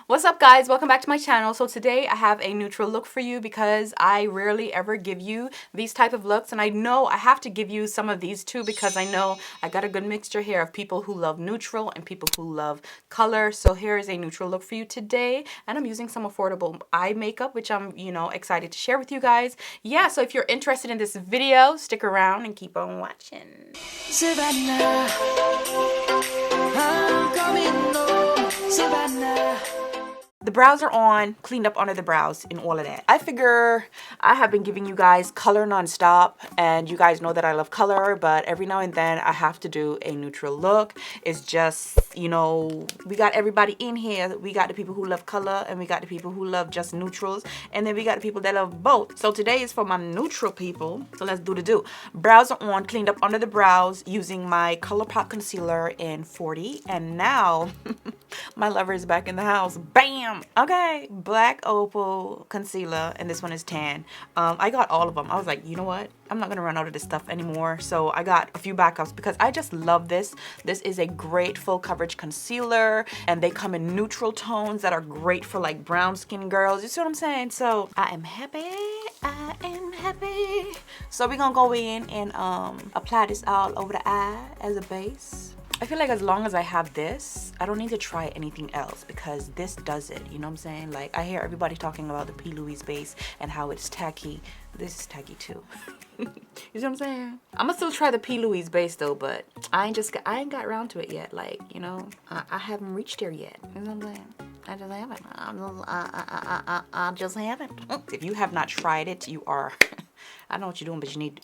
What's up guys, welcome back to my channel. So today I have a neutral look for you because I rarely ever give you these type of looks, and I know I have to give you some of these too because I know I got a good mixture here of people who love neutral and people who love color. So here is a neutral look for you today, and I'm using some affordable eye makeup which I'm excited to share with you guys. Yeah, so if you're interested in this video, stick around and keep on watching. Savannah, I'm coming home, Savannah. The brows are on, cleaned up under the brows and all of that. I figure I have been giving you guys color non-stop, and you guys know that I love color, but every now and then I have to do a neutral look. It's just, we got everybody in here. We got the people who love color, and we got the people who love just neutrals, and then we got the people that love both. So today is for my neutral people, so let's do the do. Brows are on, cleaned up under the brows using my Colourpop Concealer in 40, and now my lover is back in the house. Bam! Okay, black Opal concealer, and this one is tan. I got all of them. I was like, you know what? I'm not gonna run out of this stuff anymore. So I got a few backups because I just love this. This is a great full coverage concealer, and they come in neutral tones that are great for like brown skin girls. You see what I'm saying? So I am happy. I am happy. So we're gonna go in and apply this all over the eye as a base. I feel like as long as I have this, I don't need to try anything else because this does it. You know what I'm saying? Like, I hear everybody talking about the P. Louise base and how it's tacky. This is tacky too. You see what I'm saying? I'm gonna still try the P. Louise base though, but I ain't got around to it yet. Like, I haven't reached there yet. You know what I'm saying? I just haven't. I just haven't. If you have not tried it, you are. I don't know what you're doing, but you need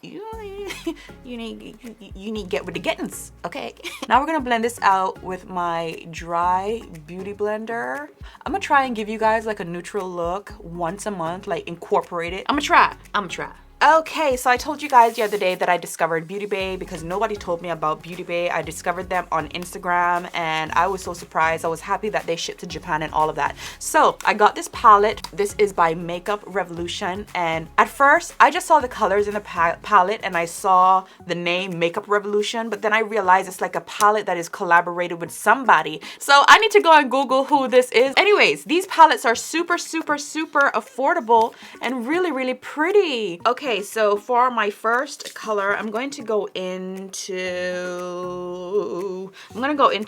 to get with the gettings, okay? Now we're gonna blend this out with my dry beauty blender. I'm gonna try and give you guys like a neutral look once a month, like incorporate it. I'm gonna try. Okay, so I told you guys the other day that I discovered Beauty Bay because nobody told me about Beauty Bay. I discovered them on Instagram and I was so surprised. I was happy that they shipped to Japan and all of that. So I got this palette. This is by Makeup Revolution, and at first I just saw the colors in the palette and I saw the name Makeup Revolution, but then I realized it's like a palette that is collaborated with somebody. So I need to go and Google who this is. Anyways, these palettes are super affordable and really pretty. Okay, so for my first color, I'm going to go into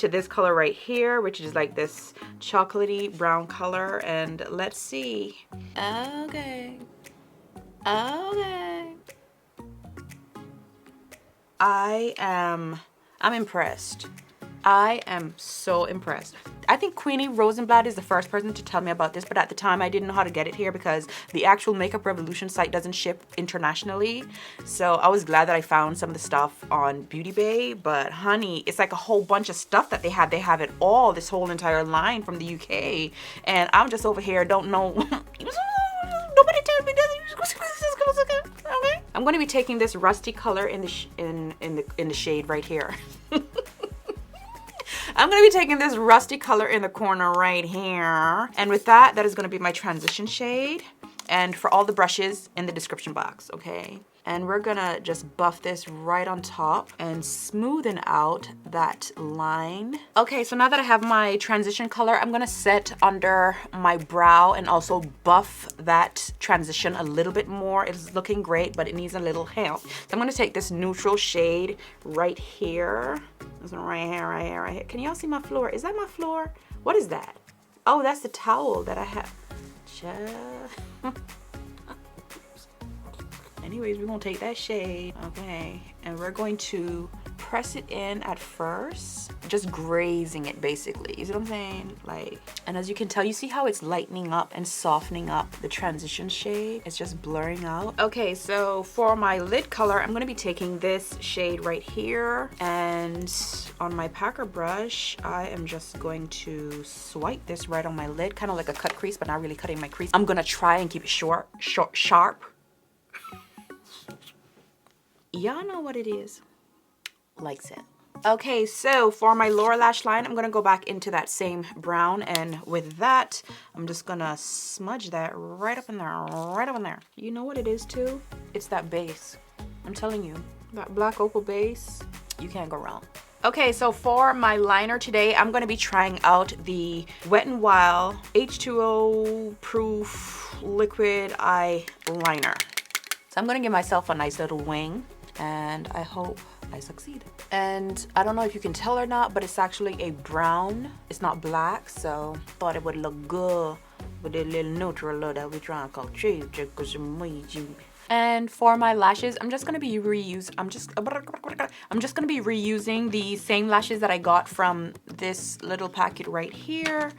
this color right here, which is like this chocolatey brown color, and let's see. Okay. I'm impressed. I am so impressed. I think Queenie Rosenblatt is the first person to tell me about this, but at the time I didn't know how to get it here because the actual Makeup Revolution site doesn't ship internationally. So I was glad that I found some of the stuff on Beauty Bay, but honey, it's like a whole bunch of stuff that they have. They have it all, this whole entire line from the UK, and I'm just over here, don't know. Nobody told me this. Okay. I'm going to be taking this rusty color in the shade right here. I'm going to be taking this rusty color in the corner right here. And with that is going to be my transition shade. And for all the brushes in the description box, okay? And we're going to just buff this right on top and smoothen out that line. Okay, so now that I have my transition color, I'm going to set under my brow and also buff that transition a little bit more. It's looking great, but it needs a little help. So I'm going to take this neutral shade right here. This one right here. Can y'all see my floor? Is that my floor? What is that? Oh, that's the towel that I have. Anyways, we're gonna take that shade, okay, and we're going to press it in at first, just grazing it basically. You see what I'm saying? Like, and as you can tell, you see how it's lightening up and softening up the transition shade. It's just blurring out. Okay, so for my lid color, I'm gonna be taking this shade right here, and on my packer brush, I am just going to swipe this right on my lid, kind of like a cut crease, but not really cutting my crease. I'm gonna try and keep it short, sharp. Y'all know what it is. Likes it. Okay, so for my lower lash line, I'm gonna go back into that same brown, and with that, I'm just gonna smudge that right up in there, You know what it is too? It's that base. I'm telling you, that black opal base, you can't go wrong. Okay, so for my liner today, I'm going to be trying out the Wet n Wild H2O proof liquid eye liner. So I'm going to give myself a nice little wing, and I hope I succeed. And I don't know if you can tell or not, but it's actually a brown. It's not black, so thought it would look good with the little neutral look that we're trying to achieve. And for my lashes, I'm just gonna be I'm just gonna be reusing the same lashes that I got from this little packet right here.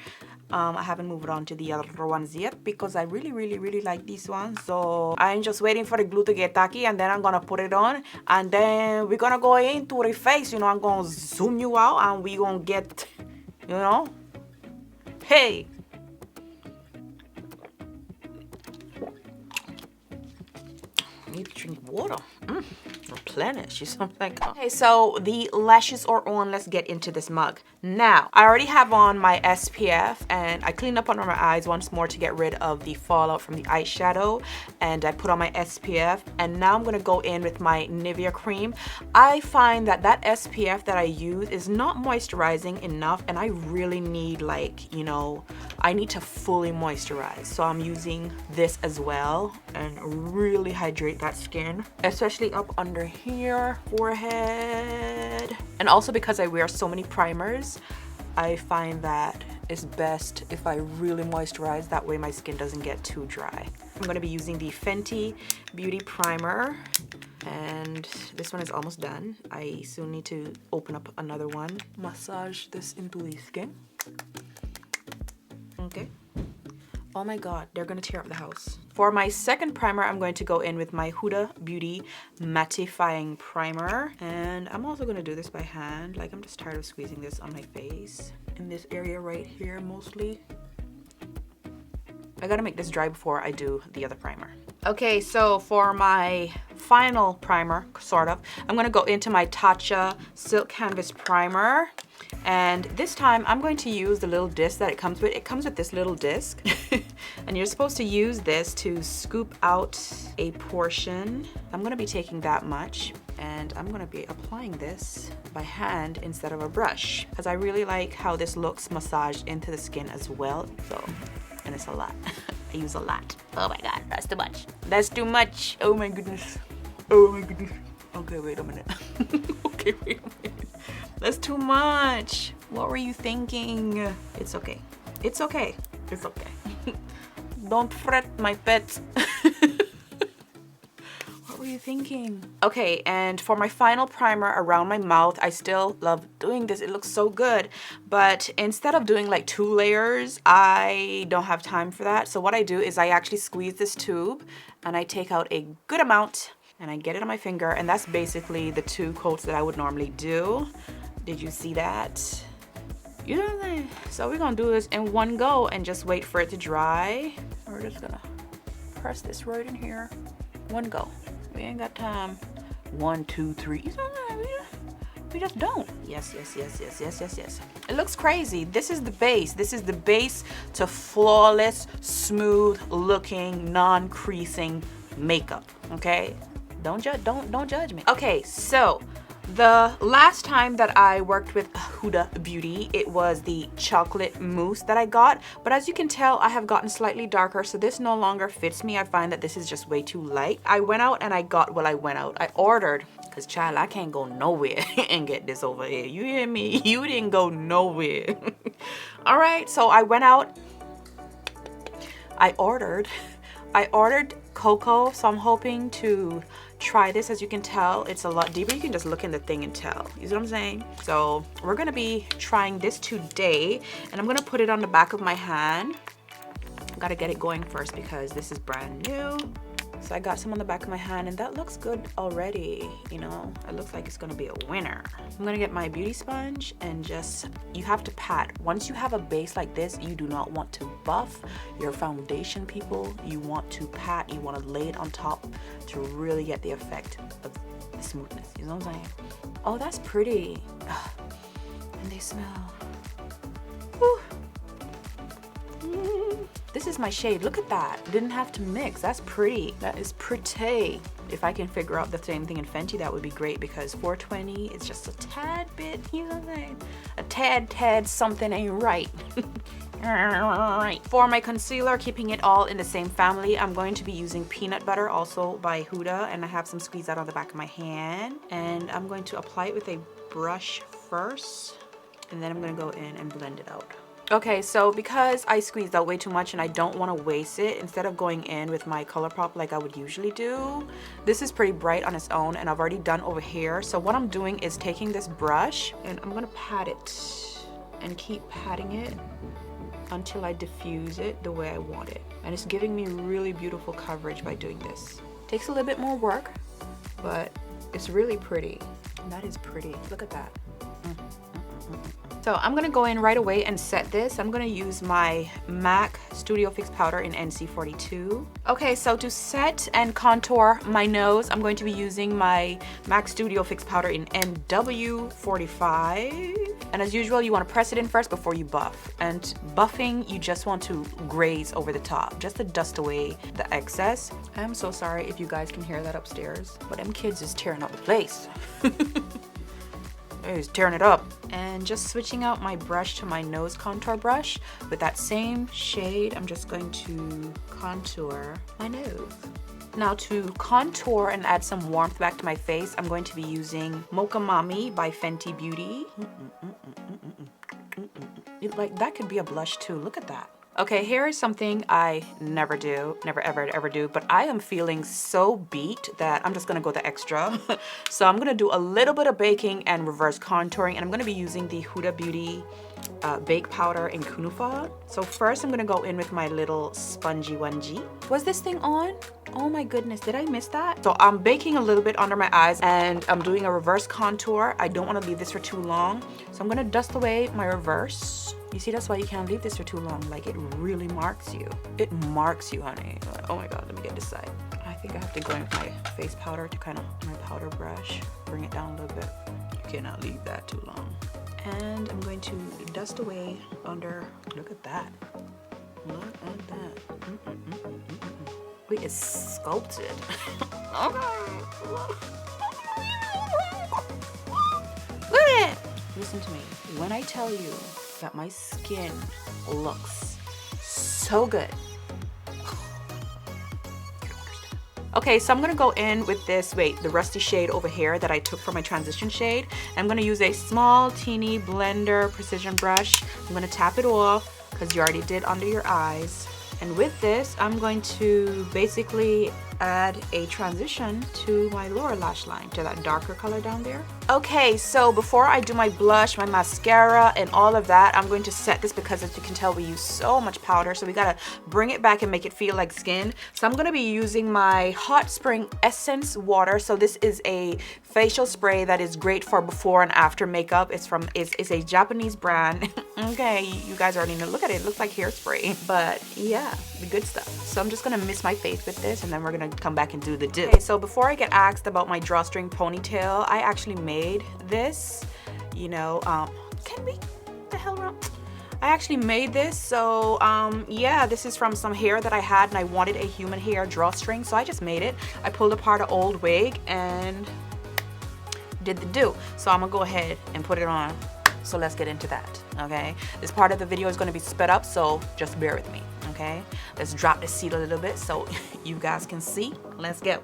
I haven't moved on to the other ones yet because I really like these ones. So I'm just waiting for the glue to get tacky, and then I'm gonna put it on, and then we're gonna go into the face. You know, I'm gonna zoom you out, and we gonna get, you know, hey. I need to drink water. Replenish or something. Okay, so the lashes are on. Let's get into this mug. Now, I already have on my SPF, and I cleaned up under my eyes once more to get rid of the fallout from the eyeshadow, and I put on my SPF, and now I'm gonna go in with my Nivea Cream. I find that that SPF that I use is not moisturizing enough, and I really need, like, you know, I need to fully moisturize. So I'm using this as well and really hydrate that skin, especially up under here, forehead. And also because I wear so many primers, I find that it's best if I really moisturize, that way my skin doesn't get too dry. I'm going to be using the Fenty Beauty Primer, and this one is almost done. I soon need to open up another one. Massage this into the skin. Okay. Oh my god, they're gonna tear up the house. For my second primer, I'm going to go in with my Huda Beauty Mattifying Primer. And I'm also gonna do this by hand. Like, I'm just tired of squeezing this on my face. In this area right here, mostly. I gotta make this dry before I do the other primer. Okay, so for my final primer, sort of, I'm gonna go into my Tatcha Silk Canvas Primer. And this time I'm going to use the little disc that it comes with. It comes with this little disc. And you're supposed to use this to scoop out a portion. I'm gonna be taking that much, and I'm gonna be applying this by hand instead of a brush, because I really like how this looks massaged into the skin as well. So, and it's a lot. I use a lot. Oh my god, that's too much. That's too much. Oh my goodness. Oh my goodness. Okay, wait a minute. Okay, wait a minute. That's too much. What were you thinking? It's okay. It's okay. It's okay. Don't fret, my pet. What were you thinking? Okay, and for my final primer around my mouth, I still love doing this. It looks so good. But instead of doing like 2 layers, I don't have time for that. So what I do is I actually squeeze this tube, and I take out a good amount, and I get it on my finger, and that's basically the 2 coats that I would normally do. Did you see that? You know what I'm saying? So we're gonna do this in one go and just wait for it to dry. We're just gonna press this right in here. One go. We ain't got time. 1, 2, 3. You know what I mean? We just don't. Yes. It looks crazy. This is the base. This is the base to flawless, smooth looking, non-creasing makeup. Okay? Don't judge me. Okay, so the last time that I worked with Huda Beauty, it was the chocolate mousse that I got. But as you can tell, I have gotten slightly darker, so this no longer fits me. I find that this is just way too light. I went out and I got, well, I went out. I ordered, because child, I can't go nowhere and get this over here. You hear me? You didn't go nowhere. All right, so I went out. I ordered cocoa, so I'm hoping to try this. As you can tell, it's a lot deeper. You can just look in the thing and tell. You see what I'm saying? So we're gonna be trying this today, and I'm gonna put it on the back of my hand. I gotta get it going first because this is brand new. So I got some on the back of my hand, and that looks good already. You know, it looks like it's gonna be a winner. I'm gonna get my beauty sponge and just, you have to pat. Once you have a base like this, you do not want to buff your foundation, people. You want to pat, you wanna lay it on top to really get the effect of the smoothness. You know what I'm saying? Oh, that's pretty. And they smell. Whew. This is my shade. Look at that. Didn't have to mix. That's pretty. That is pretty. If I can figure out the same thing in Fenty, that would be great, because 420 is just a tad bit, you know what I'm saying? A tad something ain't right. For my concealer, keeping it all in the same family, I'm going to be using Peanut Butter, also by Huda, and I have some squeeze out on the back of my hand. And I'm going to apply it with a brush first, and then I'm going to go in and blend it out. Okay, so because I squeezed out way too much and I don't want to waste it, instead of going in with my Colourpop like I would usually do, this is pretty bright on its own and I've already done over here. So what I'm doing is taking this brush and I'm gonna pat it and keep patting it until I diffuse it the way I want it. And it's giving me really beautiful coverage by doing this. Takes a little bit more work, but it's really pretty. And that is pretty. Look at that. So I'm gonna go in right away and set this. I'm gonna use my MAC Studio Fix powder in NC42. Okay, so to set and contour my nose, I'm going to be using my MAC Studio Fix powder in NW45. And as usual, you wanna press it in first before you buff. And buffing, you just want to graze over the top, just to dust away the excess. I'm so sorry if you guys can hear that upstairs, but them kids is tearing up the place. He's tearing it up. And just switching out my brush to my nose contour brush with that same shade, I'm just going to contour my nose. Now to contour and add some warmth back to my face, I'm going to be using Mocha Mami by Fenty Beauty. Like, that could be a blush too. Look at that. Okay, here is something I never ever do, but I am feeling so beat that I'm just gonna go the extra. So I'm gonna do a little bit of baking and reverse contouring, and I'm gonna be using the Huda Beauty bake powder in Kunafa. So first I'm gonna go in with my little spongy onesie. Was this thing on? Oh my goodness, did I miss that? So I'm baking a little bit under my eyes and I'm doing a reverse contour. I don't want to leave this for too long, so I'm gonna dust away my reverse. You see, that's why you can't leave this for too long. Like, it really marks you. It marks you, honey. Like, oh my god, let me get this side. I think I have to go in with my face powder to kind of, my powder brush, bring it down a little bit. You cannot leave that too long. And I'm going to dust away under, look at that. Look at that. Wait, it's sculpted. Okay. Look at it. Listen to me. When I tell you that my skin looks so good. Okay, so I'm gonna go in with this, the rusty shade over here that I took from my transition shade. I'm gonna use a small, teeny blender precision brush. I'm gonna tap it off because you already did under your eyes. And with this, I'm going to basically add a transition to my lower lash line, to that darker color down there. Okay, so before I do my blush, my mascara, and all of that, I'm going to set this because, as you can tell, we use so much powder, so we gotta bring it back and make it feel like skin. So I'm gonna be using my Hot Spring Essence water. So this is a facial spray that is great for before and after makeup. It's a Japanese brand. Okay, you guys already know. Look at it, it looks like hairspray, but yeah, the good stuff. So I'm just gonna mist my face with this, and then we're gonna come back and do the do. Okay, so before I get asked about my drawstring ponytail, I actually made this, you know, can we, the hell wrong? I actually made this, so yeah, this is from some hair that I had and I wanted a human hair drawstring, so I just made it. I pulled apart an old wig and did the do. So I'm gonna go ahead and put it on. So let's get into that, okay? This part of the video is gonna be sped up, so just bear with me, okay? Let's drop the seat a little bit so you guys can see. Let's go.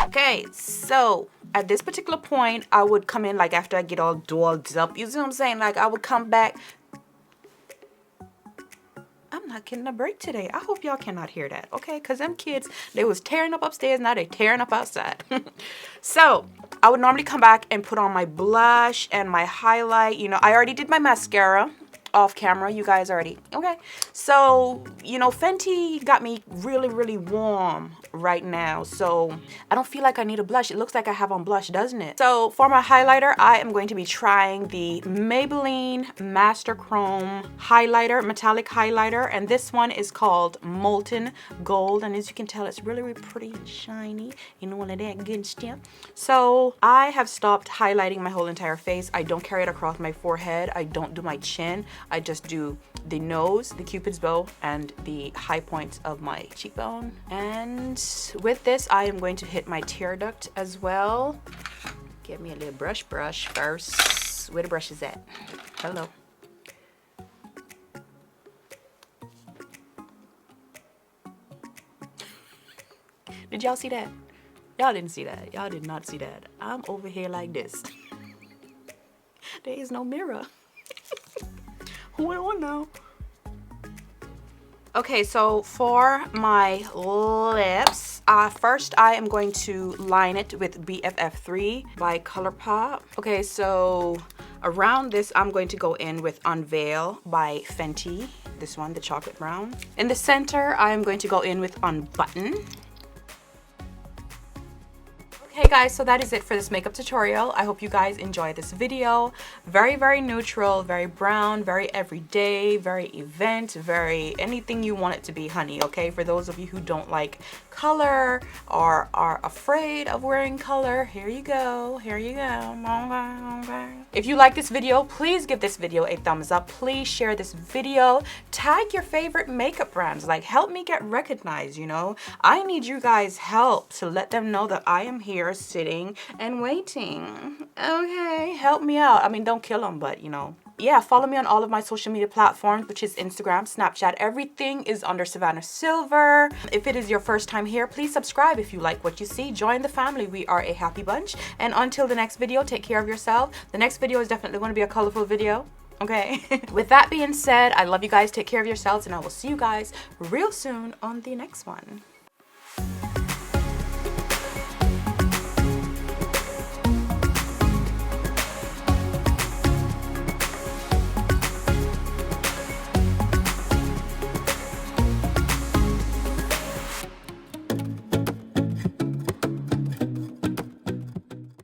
Okay, so at this particular point, I would come in like after I get all dolled up. You see what I'm saying? Like I would come back. I'm not getting a break today. I hope y'all cannot hear that, okay? Because them kids, they was tearing up upstairs, now they tearing up outside. So, I would normally come back and put on my blush and my highlight. You know, I already did my mascara off camera. You guys already, okay? So, you know, Fenty got me really, really warm right now. So, I don't feel like I need a blush. It looks like I have on blush, doesn't it? So, for my highlighter, I am going to be trying the Maybelline Master Chrome highlighter, metallic highlighter. And this one is called Molten Gold. And as you can tell, it's really, really pretty and shiny and all of that good stuff. So, I have stopped highlighting my whole entire face. I don't carry it across my forehead. I don't do my chin. I just do the nose, the cupid's bow, and the high points of my cheekbone. And with this, I am going to hit my tear duct as well. Get me a little brush first. Where the brush is at? Hello. Did y'all see that? Y'all didn't see that. Y'all did not see that. I'm over here like this. There is no mirror. Hold on now. Okay, so for my lips, first I am going to line it with BFF3 by Colourpop. Okay, so around this, I'm going to go in with Unveil by Fenty. This one, the chocolate brown. In the center, I am going to go in with Unbutton. Okay guys, so that is it for this makeup tutorial. I hope you guys enjoy this video. Very, very neutral, very brown, very everyday, very event, very anything you want it to be, honey, okay? For those of you who don't like color or are afraid of wearing color, here you go, here you go. If you like this video, please give this video a thumbs up. Please share this video. Tag your favorite makeup brands. Like, help me get recognized, you know? I need you guys' help to let them know that I am here sitting and waiting. Okay, help me out. I mean, don't kill them, but you know. Yeah, follow me on all of my social media platforms, which is Instagram, Snapchat. Everything is under Savannah Sylver. If it is your first time here, please subscribe if you like what you see. Join the family. We are a happy bunch. And until the next video, take care of yourself. The next video is definitely going to be a colorful video. Okay. With that being said, I love you guys. Take care of yourselves, and I will see you guys real soon on the next one.